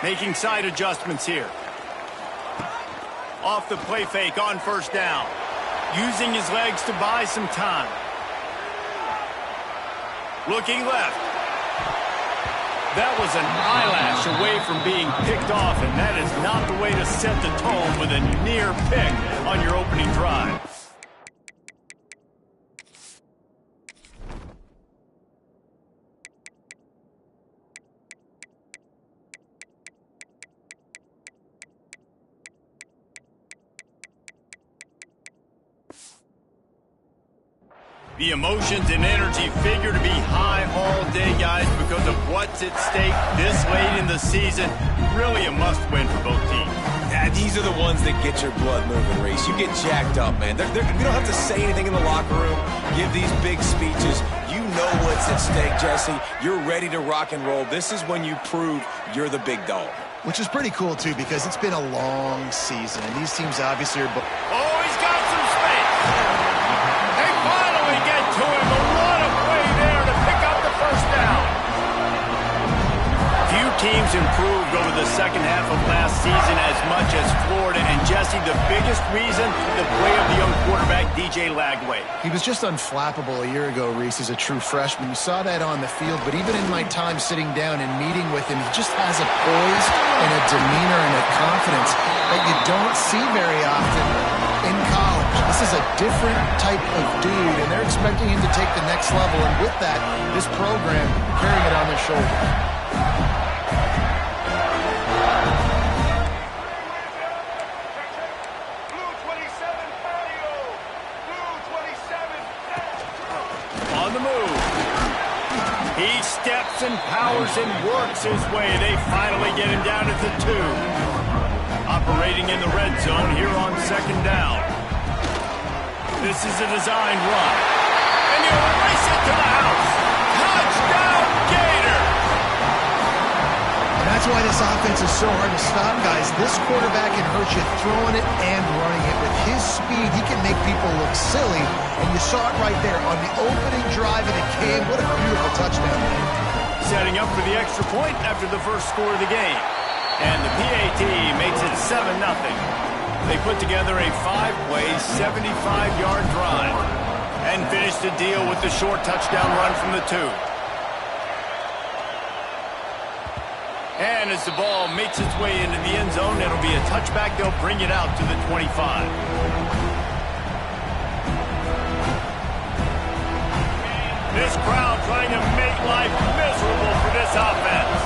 Making side adjustments here. Off the play fake on first down. Using his legs to buy some time. Looking left. That was an eyelash away from being picked off, and that is not the way to set the tone with a near pick on your opening drive. The emotions and energy figure to be high all day, guys, because of what's at stake this late in the season. Really a must-win for both teams. Yeah, these are the ones that get your blood moving, Reese. You get jacked up, man. You don't have to say anything in the locker room, give these big speeches. You know what's at stake, Jesse. You're ready to rock and roll. This is when you prove you're the big dog. Which is pretty cool, too, because it's been a long season, and these teams obviously are... Oh, he's got some space! They finally get to him, but what a play there to pick up the first down. Few teams improved over the second half of last season as much as Florida. And Jesse, the biggest reason, the play of the young quarterback, DJ Lagway. He was just unflappable a year ago, Reese, as a true freshman. You saw that on the field, but even in my time sitting down and meeting with him, he just has a poise and a demeanor and a confidence that you don't see very often in college. This is a different type of dude, and they're expecting him to take the next level, and with that, this program carrying it on their shoulders. Steps and powers and works his way. They finally get him down at the 2. Operating in the red zone here on second down. This is a design run. And he'll race it to the house. Touchdown, Gator! And that's why this offense is so hard to stop, guys. This quarterback can hurt you throwing it and running it. With his speed, he can make people look silly. And you saw it right there on the opening drive of the game. What a beautiful touchdown. Setting up for the extra point after the first score of the game. And the PAT makes it 7-0. They put together a 5-play, 75-yard drive and finished the deal with the short touchdown run from the 2. And as the ball makes its way into the end zone, it'll be a touchback. They'll bring it out to the 25. This crowd trying to make life miserable for this offense.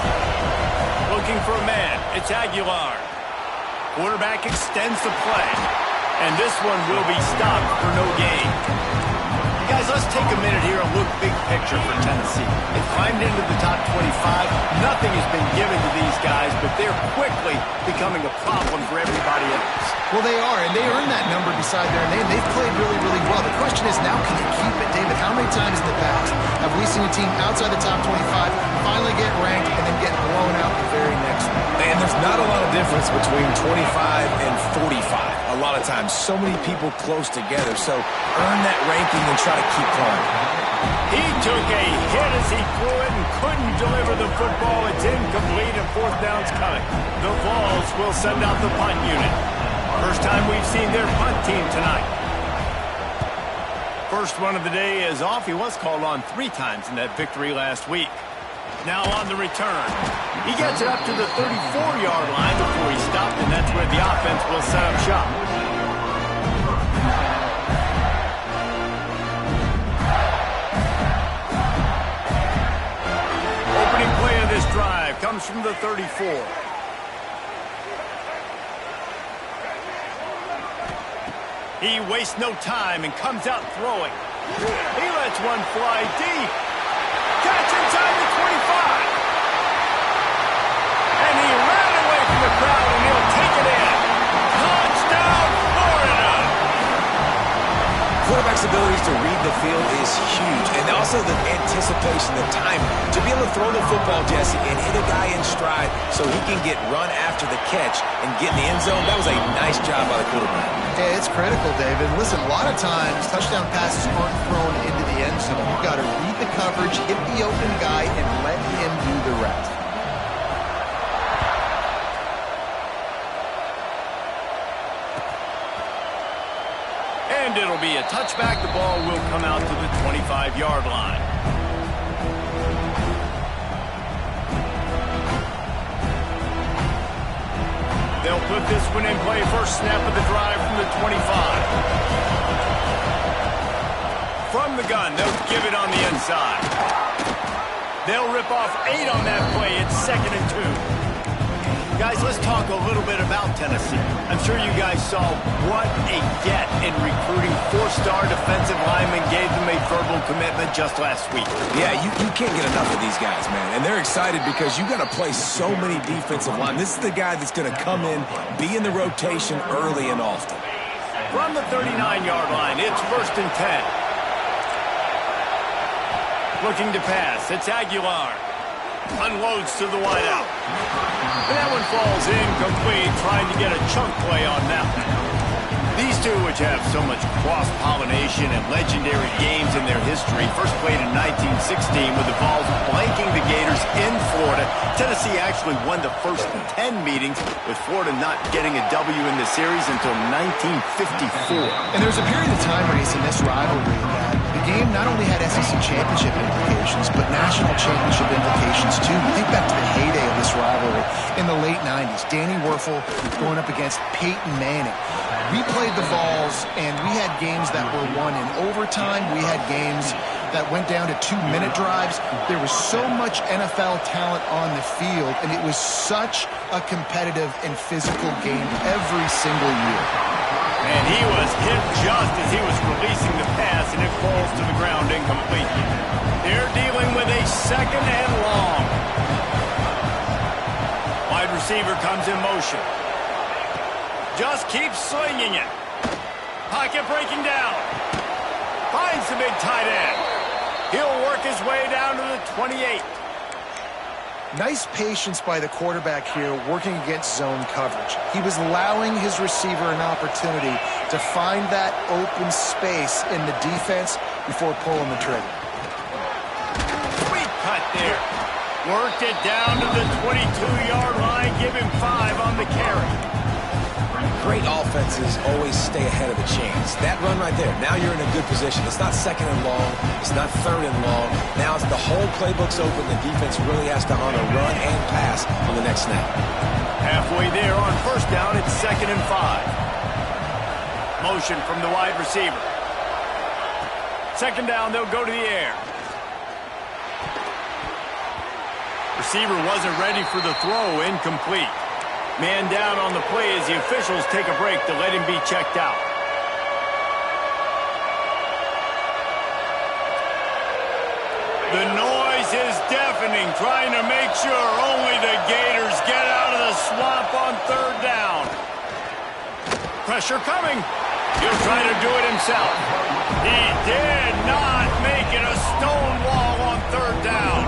Looking for a man. It's Aguilar. Quarterback extends the play. And this one will be stopped for no gain. Guys, let's take a minute here and look big picture for Tennessee. They climbed into the top 25. Nothing has been given to these guys, but they're quickly becoming a problem for everybody else. Well, they are, and they earned that number beside their name. They've played really, really well. The question is, now can you keep it? David, how many times in the past have we seen a team outside the top 25 finally get ranked and then get blown out the very next one? And there's not a lot of difference between 25 and 45. A lot of times, so many people close together. So earn that ranking and try to keep climbing. He took a hit as he threw it and couldn't deliver the football. It's incomplete and fourth down's coming. The Vols will send out the punt unit. First time we've seen their punt team tonight. First one of the day is off. He was called on 3 times in that victory last week. Now on the return. He gets it up to the 34-yard line before he stopped, and that's where the offense will set up shop. Opening play of this drive comes from the 34. He wastes no time and comes out throwing. He lets one fly deep. Catch inside the 25. And he ran away from the crowd, and he'll take it in. Touchdown, Florida! Quarterback's abilities to read the field is huge, and also the anticipation, the time to be able to throw the football, Jesse, and hit a guy in stride so he can get run after the catch and get in the end zone. That was a nice job by the quarterback. Yeah, it's critical, David. Listen, a lot of times touchdown passes aren't thrown into the end zone. You've got to read the coverage, hit the open guy, and let him do the rest. And it'll be a touchback. The ball will come out to the 25-yard line. They'll put this one in play. First snap of the drive from the 25. From the gun, they'll give it on the inside. They'll rip off 8 on that play. It's 2nd and 2. Guys, let's talk a little bit about Tennessee. I'm sure you guys saw what a get in recruiting 4-star defensive linemen gave them a verbal commitment just last week. Yeah, you can't get enough of these guys, man. And they're excited because you got to play so many defensive linemen. This is the guy that's going to come in, be in the rotation early and often. From the 39-yard line, it's 1st and 10. Looking to pass. It's Aguilar. Unloads to the wideout. And that one falls incomplete, trying to get a chunk play on that one. These two, which have so much cross-pollination and legendary games in their history, first played in 1916 with the Vols blanking the Gators in Florida. Tennessee actually won the first 10 meetings, with Florida not getting a W in the series until 1954. And there's a period of time, Reese, in this rivalry that the game not only had SEC championship implications, but national championship implications too. Think back to the heyday of this rivalry in the late 90s. Danny Werfel going up against Peyton Manning. We played the Vols, and we had games that were won in overtime. We had games that went down to 2-minute drives. There was so much NFL talent on the field, and it was such a competitive and physical game every single year. And he was hit just as he was releasing the pass, and it falls to the ground incomplete. They're dealing with a 2nd and long. Wide receiver comes in motion. Just keeps slinging it. Pocket breaking down. Finds the big tight end. He'll work his way down to the 28. Nice patience by the quarterback here working against zone coverage. He was allowing his receiver an opportunity to find that open space in the defense before pulling the trigger. Sweet cut there. Worked it down to the 22-yard line. Give him 5 on the carry. Great offenses always stay ahead of the chains. That run right there, now you're in a good position. It's not 2nd and long. It's not 3rd and long. Now it's the whole playbook's open. The defense really has to honor run and pass on the next snap. Halfway there on 1st down, it's 2nd and 5. Motion from the wide receiver. 2nd down, they'll go to the air. Receiver wasn't ready for the throw, incomplete. Man down on the play as the officials take a break to let him be checked out. The noise is deafening, trying to make sure only the Gators get out of the swamp on 3rd down. Pressure coming. He'll try to do it himself. He did not make it a stone wall on 3rd down.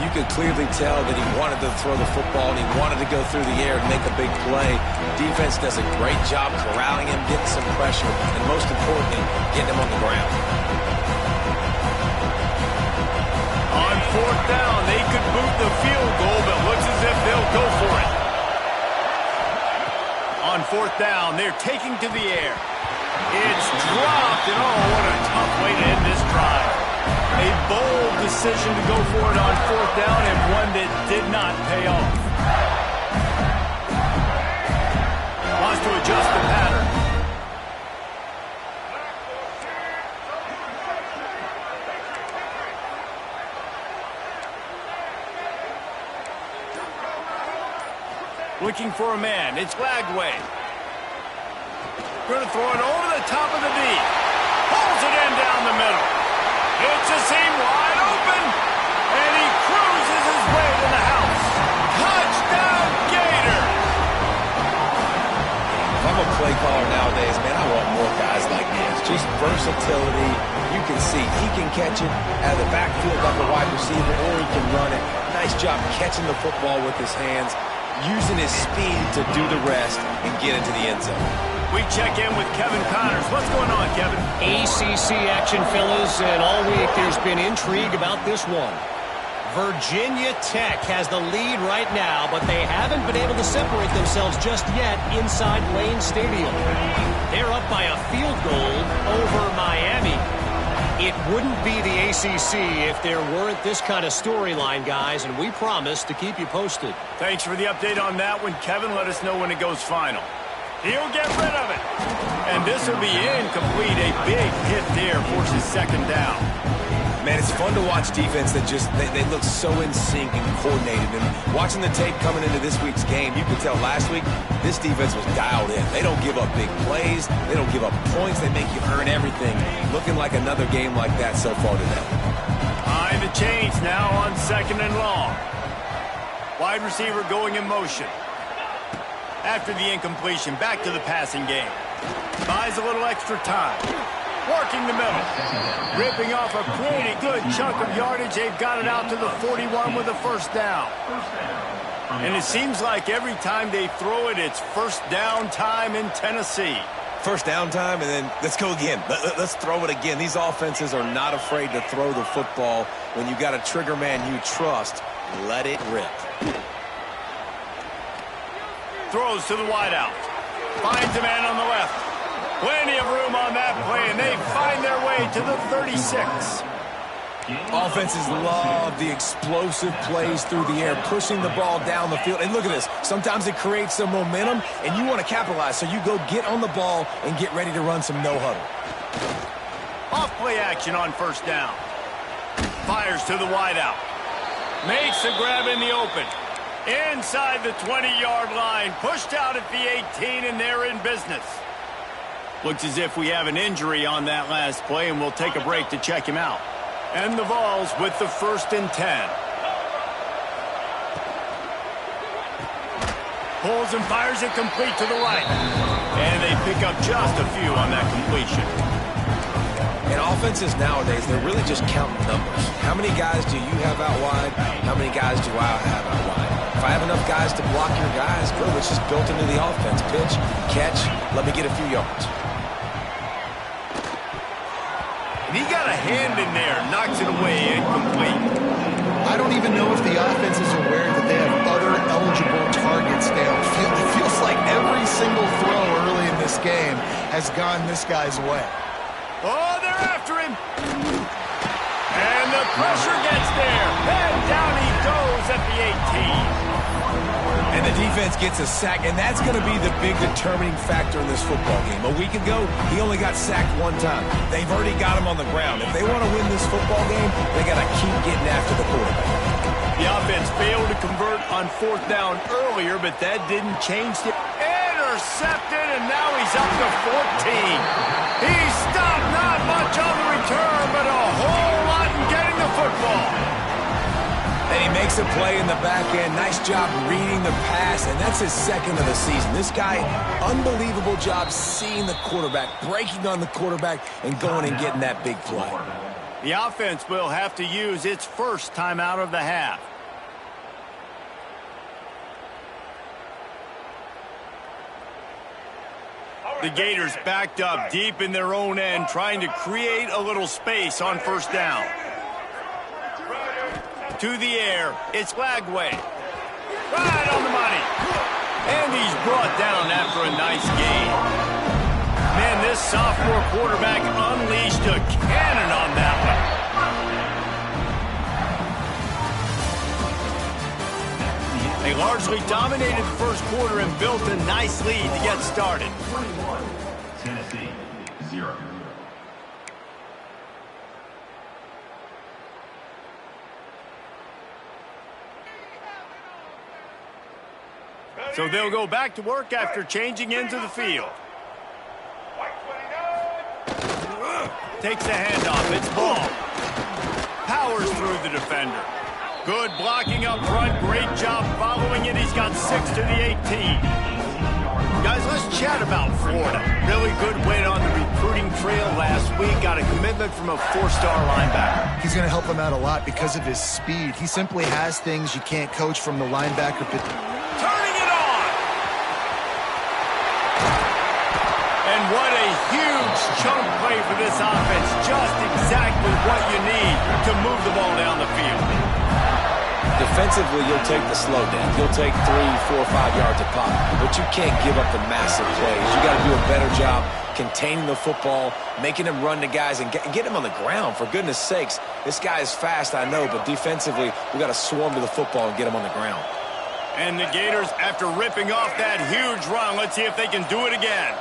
You could clearly tell that he wanted to throw the football and he wanted to go through the air and make a big play. Defense does a great job corralling him, getting some pressure, and most importantly, getting him on the ground. On 4th down, they could boot the field goal, but looks as if they'll go for it. On 4th down, they're taking to the air. It's dropped, and oh, what a tough way to end this drive. A bold decision to go for it on 4th down, and one that did not pay off. Wants to adjust the pattern. Looking for a man. It's Lagway. Going to throw it over the top of the D. Pulls it in down the middle. It's a seam wide open, and he cruises his way to the house. Touchdown, Gator! If I'm a play caller nowadays, man, I want more guys like this. Just versatility. You can see he can catch it out of the backfield like a wide receiver, or he can run it. Nice job catching the football with his hands, using his speed to do the rest and get into the end zone. We check in with Kevin Connors. What's going on, Kevin? ACC action, fellas, and all week there's been intrigue about this one. Virginia Tech has the lead right now, but they haven't been able to separate themselves just yet inside Lane Stadium. They're up by a field goal over Miami. It wouldn't be the ACC if there weren't this kind of storyline, guys, and we promise to keep you posted. Thanks for the update on that one, Kevin. Let us know when it goes final. He'll get rid of it. And this will be incomplete. A big hit there forces second down. Man, it's fun to watch defense that just, they look so in sync and coordinated. And watching the tape coming into this week's game, you could tell last week this defense was dialed in. They don't give up big plays. They don't give up points. They make you earn everything. Looking like another game like that so far today. Behind the chains now on second and long. Wide receiver going in motion. After the incompletion, back to the passing game. Buys a little extra time. Working the middle. Ripping off a pretty good chunk of yardage. They've got it out to the 41 with a first down. And it seems like every time they throw it, it's first down time in Tennessee. First down time, and then let's go again. Let's throw it again. These offenses are not afraid to throw the football. When you got a trigger man you trust, let it rip. Throws to the wideout. Finds a man on the left. Plenty of room on that play, and they find their way to the 36. Offenses love the explosive plays through the air, pushing the ball down the field. And look at this. Sometimes it creates some momentum, and you want to capitalize. So you go get on the ball and get ready to run some no-huddle. Off-play action on first down. Fires to the wideout. Makes the grab in the open. Inside the 20-yard line. Pushed out at the 18, and they're in business. Looks as if we have an injury on that last play, and we'll take a break to check him out. And the Vols with the 1st and 10. Pulls and fires it complete to the right. And they pick up just a few on that completion. And offenses nowadays, they're really just counting numbers. How many guys do you have out wide? How many guys do I have out wide? If I have enough guys to block your guys, good. It's just built into the offense. Pitch, catch, let me get a few yards. He got a hand in there, knocks it away, incomplete. I don't even know if the offense is aware that they have other eligible targets downfield. It feels like every single throw early in this game has gone this guy's way. Oh, they're after him. And the pressure gets there. And down he goes at the 18. And the defense gets a sack, and that's going to be the big determining factor in this football game. A week ago, he only got sacked one time. They've already got him on the ground. If they want to win this football game, they got to keep getting after the quarterback. The offense failed to convert on 4th down earlier, but that didn't change it. Intercepted, and now he's up to 14. He stopped, not much on the return, but a whole lot in getting the football. And he makes a play in the back end. Nice job reading the pass, and that's his 2nd of the season. This guy, unbelievable job seeing the quarterback, breaking on the quarterback, and going and getting that big play. The offense will have to use its first timeout of the half. The Gators backed up deep in their own end, trying to create a little space on first down. To the air, it's Lagway. Right on the money. And he's brought down after a nice gain. Man, this sophomore quarterback unleashed a cannon on that one. They largely dominated the first quarter and built a nice lead to get started. 21, Tennessee, 0. So they'll go back to work after changing into the field. Takes the handoff. It's ball. Powers through the defender. Good blocking up front. Great job following it. He's got 6 to the 18. Guys, let's chat about Florida. Really good win on the recruiting trail last week. Got a commitment from a 4-star linebacker. He's going to help him out a lot because of his speed. He simply has things you can't coach from the linebacker. Turning it on! And what a huge chunk play for this offense. Just exactly what you need to move the ball down the field. Defensively, you'll take the slow down. You'll take 3, 4, 5 yards a pop, but you can't give up the massive plays. You got to do a better job containing the football, making him run to guys, and get him on the ground. For goodness sakes, this guy is fast, I know, but defensively, we got to swarm to the football and get him on the ground. And the Gators, after ripping off that huge run, let's see if they can do it again.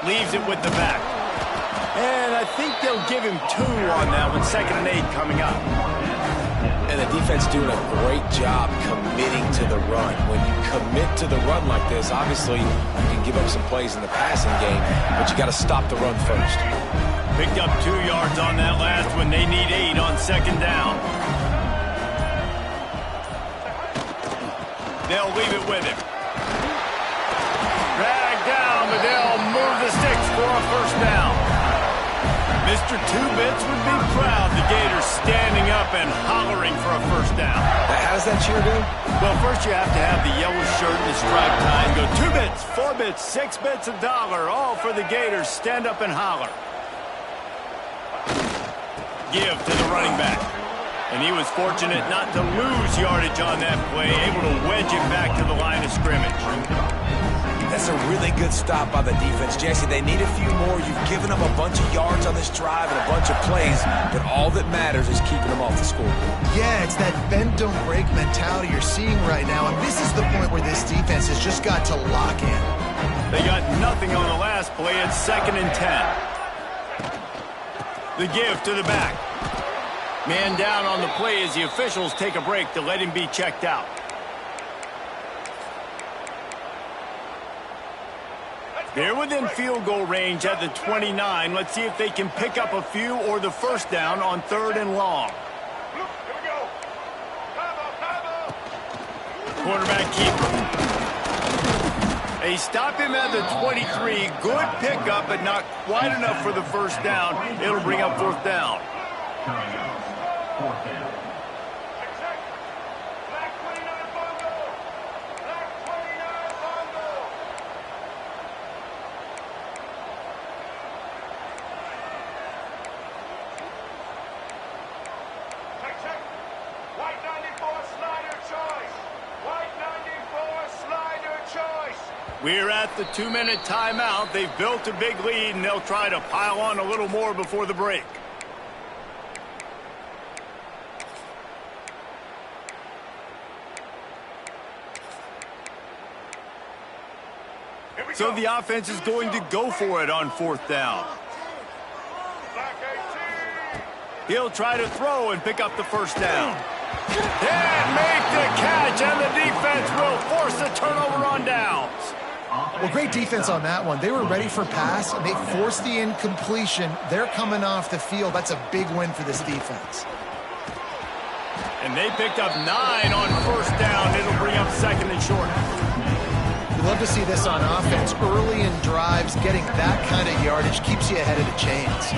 Leaves it with the back. And I think they'll give him 2 on that one. 2nd and 8 coming up. And the defense doing a great job committing to the run. When you commit to the run like this, obviously you can give up some plays in the passing game, but you got to stop the run first. Picked up 2 yards on that last one. They need 8 on 2nd down. They'll leave it with him. Drag down, but they'll move the sticks for a 1st down. Mr. Two-Bits would be proud. The Gators standing up and hollering for a 1st down. How does that cheer go? Well, first you have to have the yellow shirt and the striped tie and go 2 bits, 4 bits, 6 bits, $1, all for the Gators. Stand up and holler. Give to the running back. And he was fortunate not to lose yardage on that play, able to wedge it back to the line of scrimmage. That's a really good stop by the defense, Jesse. They need a few more. You've given them a bunch of yards on this drive and a bunch of plays, but all that matters is keeping them off the scoreboard. Yeah, it's that bend, don't break mentality you're seeing right now, and this is the point where this defense has just got to lock in. They got nothing on the last play. It's 2nd and 10. The give to the back. Man down on the play as the officials take a break to let him be checked out. They're within field goal range at the 29. Let's see if they can pick up a few or the 1st down on 3rd and long. Quarterback keeper. They stop him at the 23. Good pickup, but not quite enough for the 1st down. It'll bring up 4th down. We're at the 2-minute timeout. They've built a big lead, and they'll try to pile on a little more before the break. So the offense is going to go for it on 4th down. He'll try to throw and pick up the 1st down. And make the catch, and the defense will force a turnover on downs. Well, great defense on that one. They were ready for pass, and they forced the incompletion. They're coming off the field. That's a big win for this defense. And they picked up 9 on 1st down. It'll bring up 2nd and short. We love to see this on offense. Early in drives, getting that kind of yardage keeps you ahead of the chains.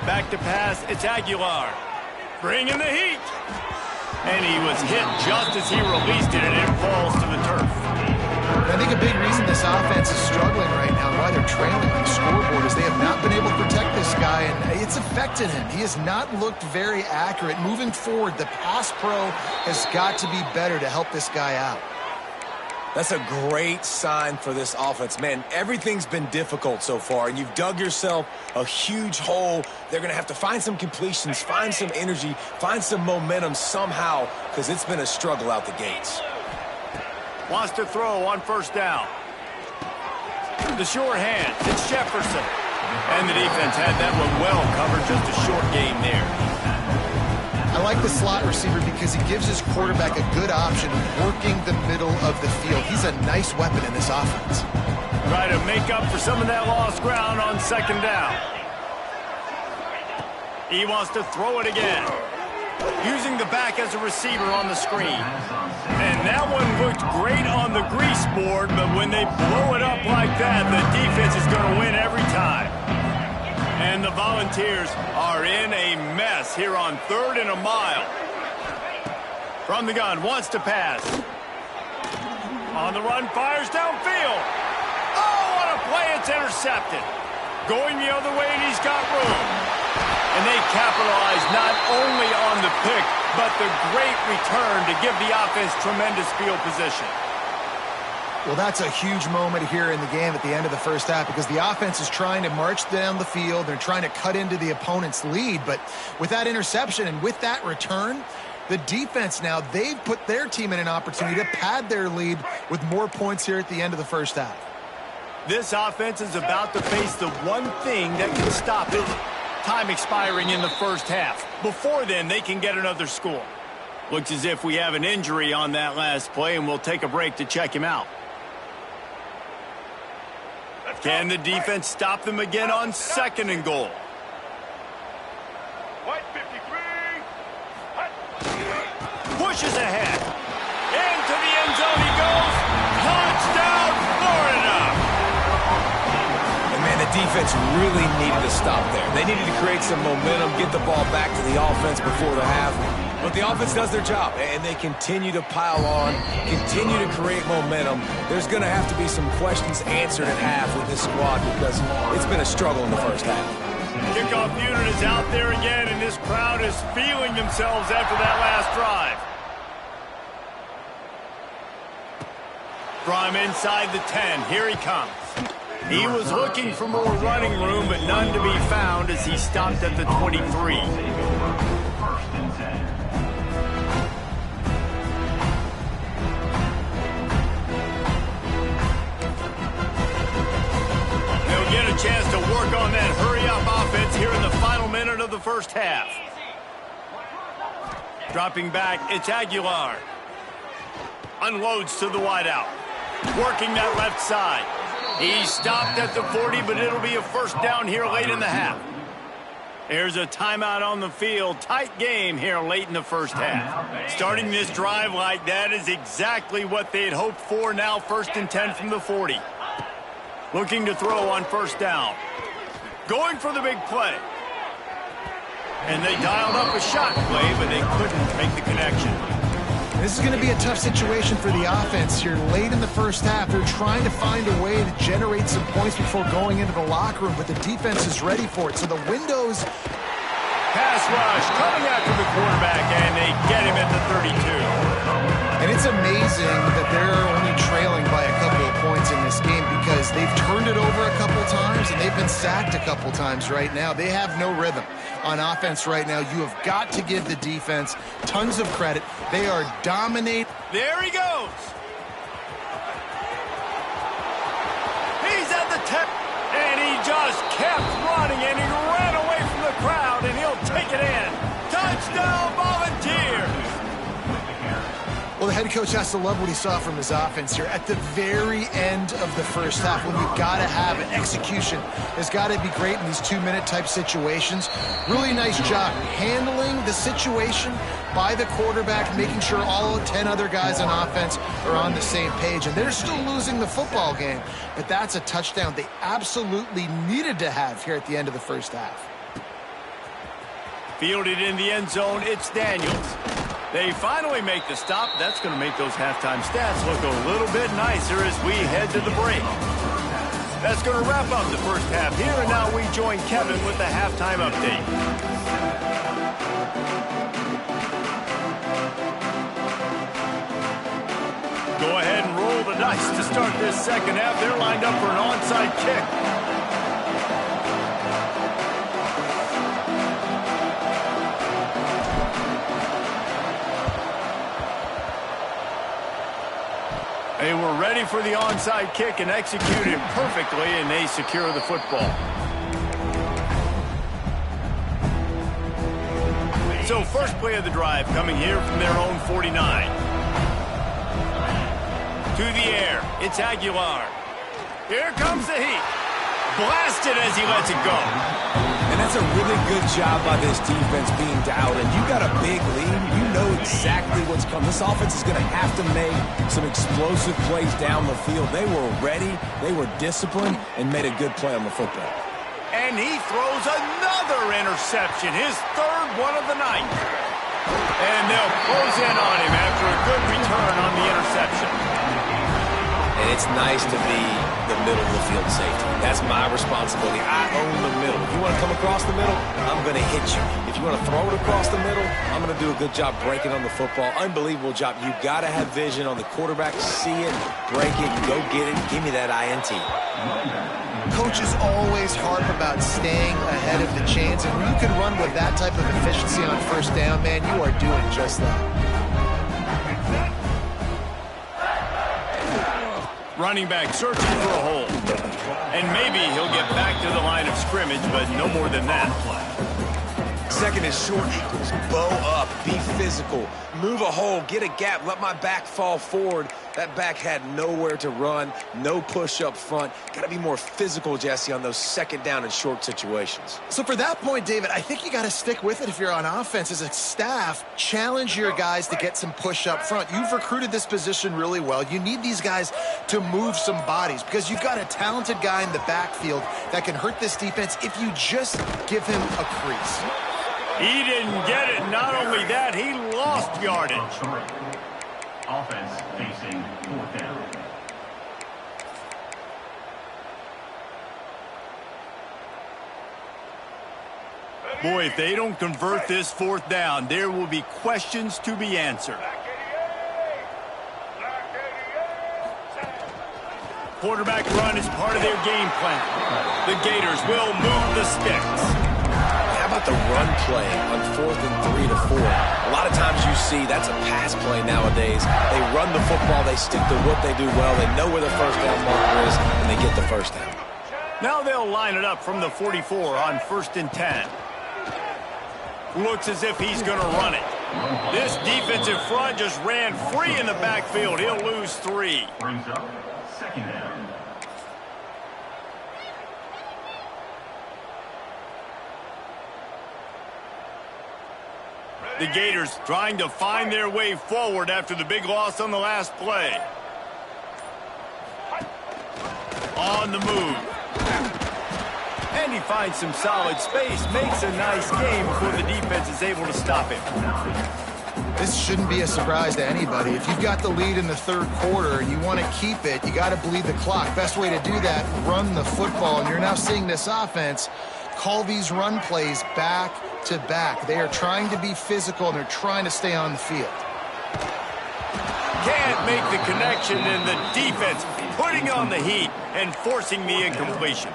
Back to pass, it's Aguilar. Bringing the heat. And he was hit just as he released it, and it falls to the turf. I think a big reason this offense is struggling right now, why they're trailing on the scoreboard, is they have not been able to protect this guy, and it's affected him. He has not looked very accurate. Moving forward, the pass pro has got to be better to help this guy out. That's a great sign for this offense. Man, everything's been difficult so far, and you've dug yourself a huge hole. They're going to have to find some completions, find some energy, find some momentum somehow, because it's been a struggle out the gates. Wants to throw on 1st down. The short hand, it's Jefferson. And the defense had that one well covered, just a short game there. I like the slot receiver because he gives his quarterback a good option of working the middle of the field. He's a nice weapon in this offense. Try to make up for some of that lost ground on 2nd down. He wants to throw it again. Using the back as a receiver on the screen. And that one looked great on the grease board, but when they blow it up like that, the defense is going to win every time. And the Volunteers are in a mess here on 3rd and a mile. From the gun, wants to pass. On the run, fires downfield. Oh, what a play, it's intercepted. Going the other way, and he's got room. And they capitalized not only on the pick, but the great return to give the offense tremendous field position. Well, that's a huge moment here in the game at the end of the first half because the offense is trying to march down the field. They're trying to cut into the opponent's lead. But with that interception and with that return, the defense now, they've put their team in an opportunity to pad their lead with more points here at the end of the first half. This offense is about to face the one thing that can stop it. Time expiring in the first half. Before then, they can get another score. Looks as if we have an injury on that last play, and we'll take a break to check him out. Can the defense stop them again on 2nd and goal? Pushes ahead. Into the end zone he goes. Touchdown, Florida! And man, the defense really needed to stop there. They needed to create some momentum, get the ball back to the offense before the half. But the offense does their job, and they continue to pile on, continue to create momentum. There's going to have to be some questions answered at half with this squad because it's been a struggle in the first half. Kickoff unit is out there again, and this crowd is feeling themselves after that last drive. From inside the 10, here he comes. He was looking for more running room, but none to be found as he stopped at the 23. 1st and 10. They'll get a chance to work on that hurry-up offense here in the final minute of the first half. Dropping back, it's Aguilar. Unloads to the wideout. Working that left side. He stopped at the 40, but it'll be a first down here late in the half. There's a timeout on the field. Tight game here late in the first half. Starting this drive like that is exactly what they'd hoped for. Now 1st and 10 from the 40. Looking to throw on 1st down. Going for the big play. And they dialed up a shot play, but they couldn't make the connection. This is going to be a tough situation for the offense here late in the first half. They're trying to find a way to generate some points before going into the locker room, but the defense is ready for it. So the windows... Pass rush coming after the quarterback, and they get him at the 32. And it's amazing that they're only trailing by a couple of points in this game because they've turned it over a couple times and they've been sacked a couple times right now. They have no rhythm on offense right now. You have got to give the defense tons of credit. They are dominate. There he goes. He's at the 10, and he just kept running, and he ran away from the crowd, and he'll take it in. Touchdown, Volunteers. Well, the head coach has to love what he saw from his offense here at the very end of the first half when you've got to have an execution. Has got to be great in these 2-minute type situations. Really nice job handling the situation by the quarterback, making sure all 10 other guys on offense are on the same page. And they're still losing the football game, but that's a touchdown they absolutely needed to have here at the end of the first half. Fielded in the end zone, it's Daniels. They finally make the stop. That's going to make those halftime stats look a little bit nicer as we head to the break. That's going to wrap up the first half here, and now we join Kevin with the halftime update. Go ahead and roll the dice to start this second half. They're lined up for an onside kick. They were ready for the onside kick and executed perfectly, and they secure the football. So first play of the drive coming here from their own 49. To the air, it's Aguilar. Here comes the heat. Blasted as he lets it go. And that's a really good job by this defense being down. And you got a big lead. You know exactly what's coming. This offense is going to have to make some explosive plays down the field. They were ready. They were disciplined and made a good play on the football. And he throws another interception, his third one of the night. And they'll close in on him after a good return on the interception. And it's nice to be the middle of the field safety. That's my responsibility. I own the middle. If you want to come across the middle, I'm going to hit you. If you want to throw it across the middle, I'm going to do a good job breaking on the football. Unbelievable job. You got to have vision on the quarterback. See it, break it, go get it. Give me that INT. Coaches always harp about staying ahead of the chains, and when you can run with that type of efficiency on first down, man, you are doing just that. Running back searching for a hole. And maybe he'll get back to the line of scrimmage, but no more than that. Second and short equals bow up, be physical, move a hole, get a gap, let my back fall forward. That back had nowhere to run, no push up front. Got to be more physical, Jesse, on those second down and short situations. So for that point, David, I think you got to stick with it if you're on offense. As a staff, challenge your guys to get some push up front. You've recruited this position really well. You need these guys to move some bodies because you've got a talented guy in the backfield that can hurt this defense if you just give him a crease. He didn't get it. Not only that, he lost yardage. Offense facing fourth down. Boy, if they don't convert this fourth down, there will be questions to be answered. Quarterback run is part of their game plan. The Gators will move the sticks. How about the run play on 4th and 3 to 4? A lot of times you see that's a pass play nowadays. They run the football, they stick to what they do well, they know where the first down marker is, and they get the first down. Now they'll line it up from the 44 on 1st and 10. Looks as if he's going to run it. This defensive front just ran free in the backfield. He'll lose 3. Brings up second down. The Gators trying to find their way forward after the big loss on the last play. On the move. And he finds some solid space, makes a nice game before the defense is able to stop him. This shouldn't be a surprise to anybody. If you've got the lead in the third quarter and you want to keep it, you got to bleed the clock. Best way to do that, run the football. And you're now seeing this offense call these run plays back to back. They are trying to be physical, and they're trying to stay on the field. Can't make the connection, and the defense putting on the heat and forcing the incompletion.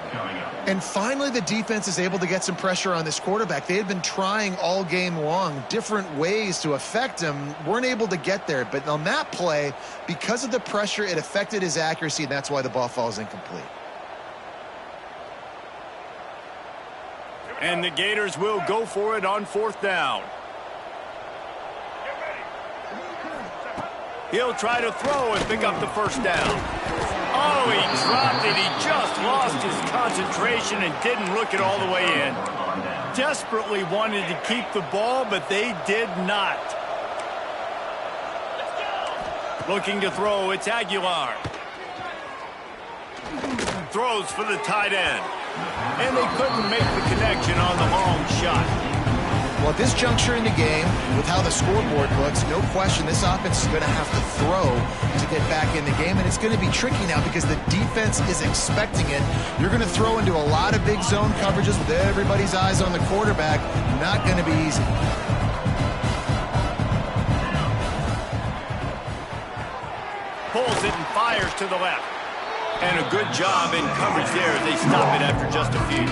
And finally, the defense is able to get some pressure on this quarterback. They had been trying all game long different ways to affect him, weren't able to get there. But on that play, because of the pressure, it affected his accuracy, and that's why the ball falls incomplete. And the Gators will go for it on 4th down. He'll try to throw and pick up the first down. Oh, he dropped it. He just lost his concentration and didn't look it all the way in. Desperately wanted to keep the ball, but they did not. Looking to throw, it's Aguilar. Throws for the tight end. And they couldn't make the connection on the long shot. Well, at this juncture in the game, with how the scoreboard looks, no question this offense is going to have to throw to get back in the game. And it's going to be tricky now because the defense is expecting it. You're going to throw into a lot of big zone coverages with everybody's eyes on the quarterback. Not going to be easy. Pulls it and fires to the left. And a good job in coverage there as they stop it after just a few.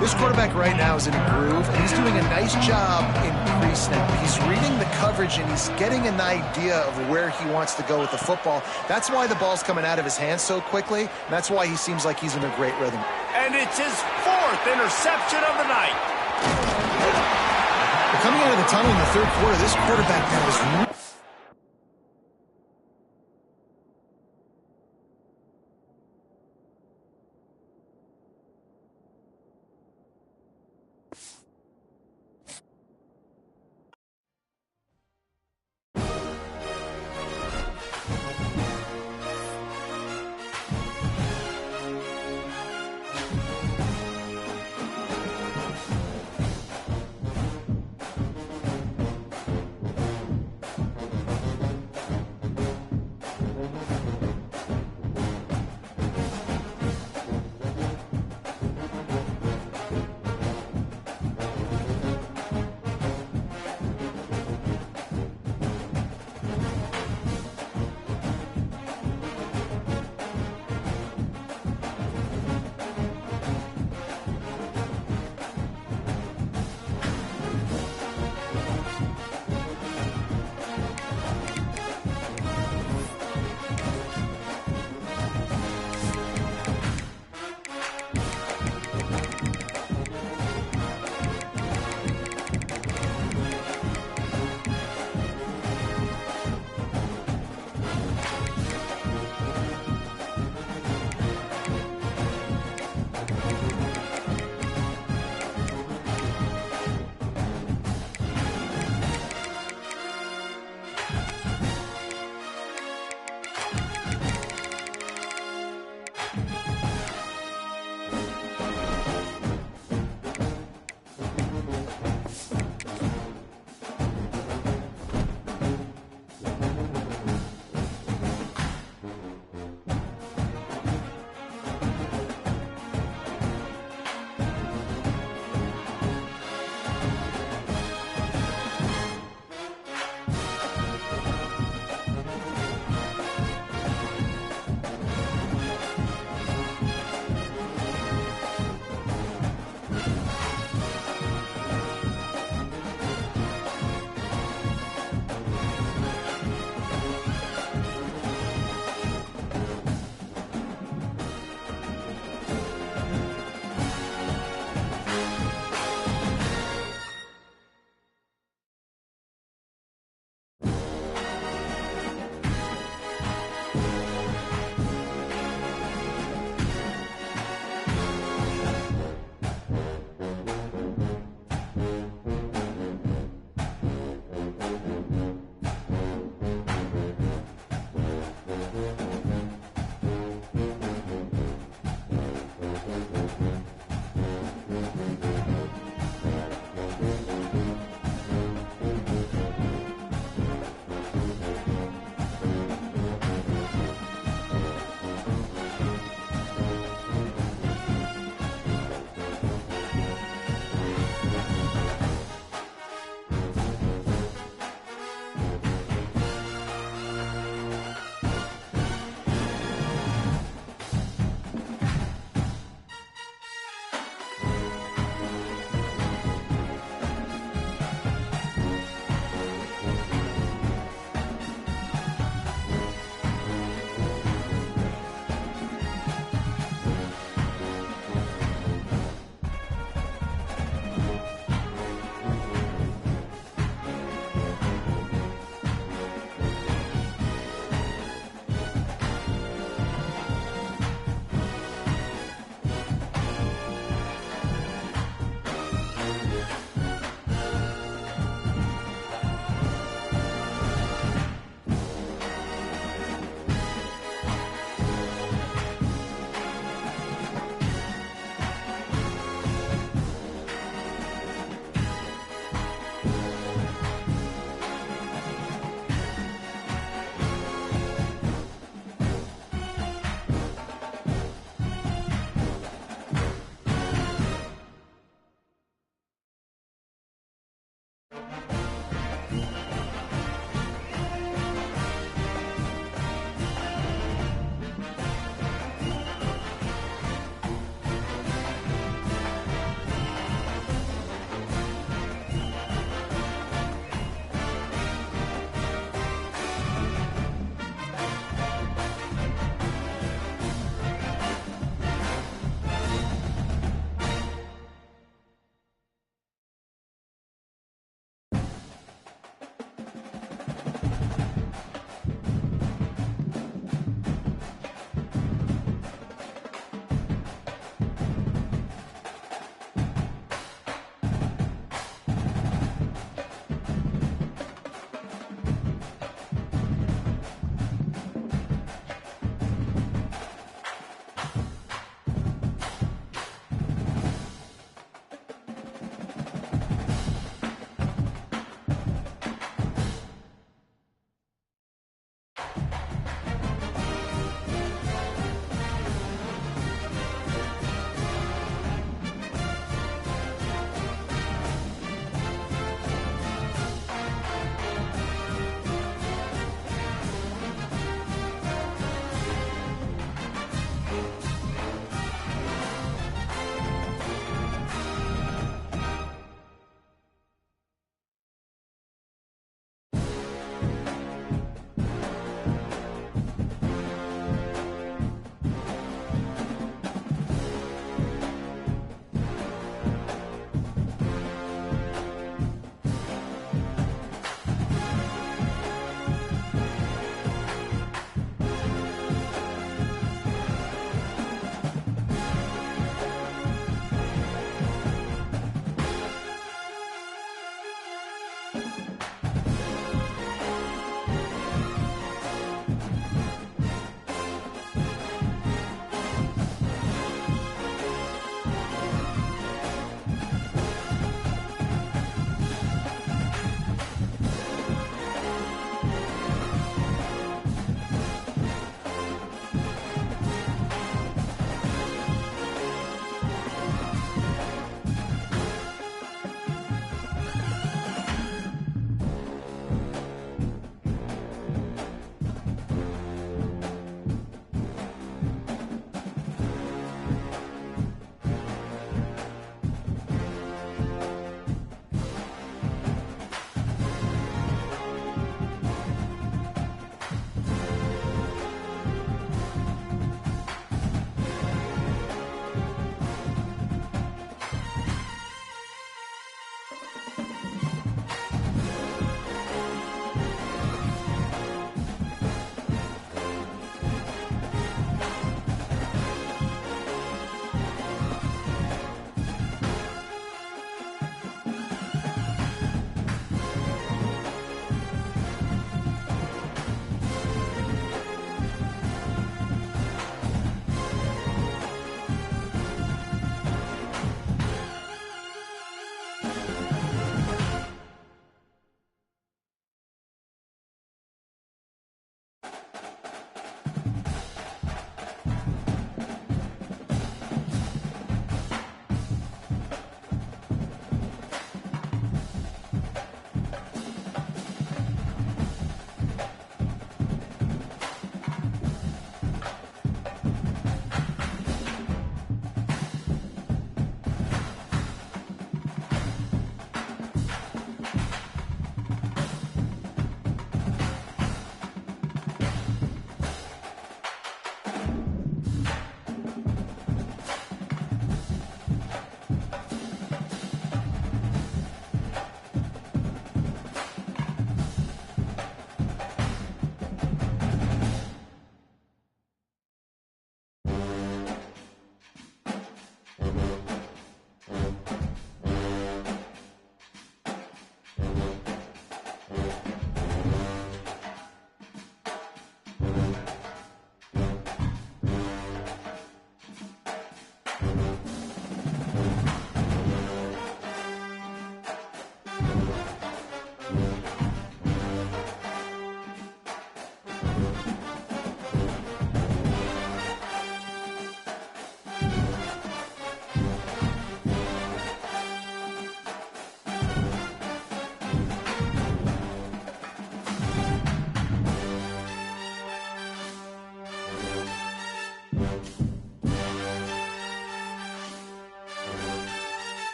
This quarterback right now is in a groove, and he's doing a nice job in pre-snap. He's reading the coverage, and he's getting an idea of where he wants to go with the football. That's why the ball's coming out of his hands so quickly, and that's why he seems like he's in a great rhythm. And it's his 4th interception of the night. But coming out of the tunnel in the third quarter, this quarterback now is